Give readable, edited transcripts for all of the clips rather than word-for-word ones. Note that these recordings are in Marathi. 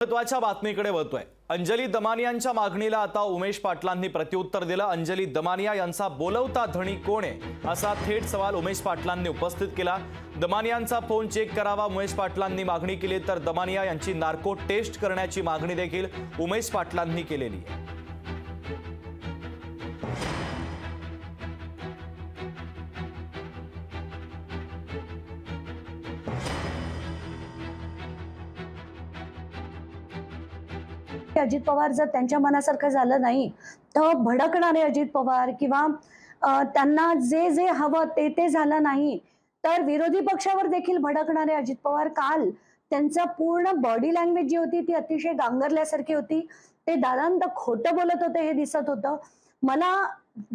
महत्त्वाच्या बातमीकडे वळतोय। अंजली दमानियांच्या मागणीला आता उमेश पाटलांनी प्रत्युत्तर दिलं। अंजली दमानिया यांचा बोलवता धणी कोण आहे असा थेट सवाल उमेश पाटलांनी उपस्थित केला। दमानियांचा फोन चेक करावा उमेश पाटलांनी मागणी केली, तर दमानिया यांची नार्को टेस्ट करण्याची मागणी देखील उमेश पाटलांनी केलेली आहे। अजित पवार जर त्यांच्या मनासारखं झालं नाही तर भडकणारे अजित पवार किंवा त्यांना जे जे हवं ते झालं नाही तर विरोधी पक्षावर देखील भडकणारे अजित पवार काल त्यांचा पूर्ण बॉडी लँग्वेज जी होती ती अतिशय गांगरल्यासारखी होती। ते दादांत खोटं बोलत होते हे दिसत होतं। मला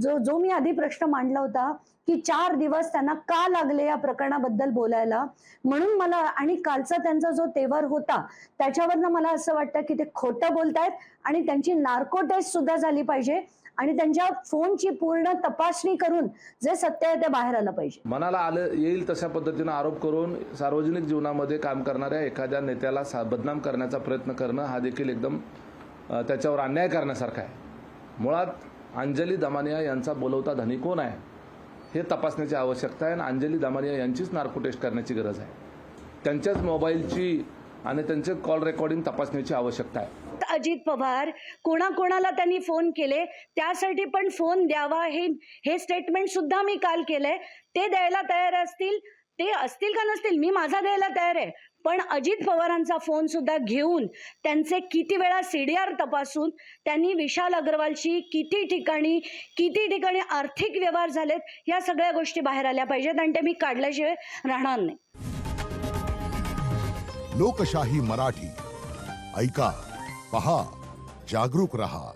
जो मी आधी प्रश्न मांडला होता की 4 दिवस त्यांना का लागले या प्रकरणाबद्दल बोलायला, म्हणून मला आणि कालचा त्यांचा जो तेवर होता त्याच्यावरनं मला असं वाटतं की ते खोटं बोलतायत आणि त्यांची नार्को टेस्ट सुद्धा झाली पाहिजे आणि त्यांच्या फोनची पूर्ण तपासणी करून जे सत्य आहे ते बाहेर आलं पाहिजे। मनाला आलं येईल तशा पद्धतीने आरोप करून सार्वजनिक जीवनामध्ये काम करणाऱ्या एखाद्या नेत्याला बदनाम करण्याचा प्रयत्न करणं हा देखील एकदम त्याच्यावर अन्याय करण्यासारखा आहे। मुळात अंजली दमानिया यांचा बोलवता धनी कोण आहे हे तपासण्याची आवश्यकता आहे आणि अंजली दमानिया यांचीच नार्को टेस्ट करण्याची गरज आहे। त्यांच्याच मोबाईलची आणि त्यांचे कॉल रेकॉर्डिंग तपासण्याची आवश्यकता आहे। अजित पवार कोणाकोणाला त्यांनी फोन केले त्यासाठी पण फोन द्यावा हे स्टेटमेंट सुद्धा मी काल केलंय। ते द्यायला तयार असतील, ते असतील का नसतील, मी माझा द्यायला तयार आहे, पण अजित पवारांचा फोन सुद्धा घेऊन त्यांचे किती वेळा सीडीआर तपासून त्यांनी विशाल अग्रवालशी किती ठिकाणी आर्थिक व्यवहार झालेत या सगळ्या गोष्टी बाहेर आल्या पाहिजेत आणि ते मी काढल्याशिवाय राहणार नाही। लोकशाही मराठी ऐका, पहा, जागरूक रहा।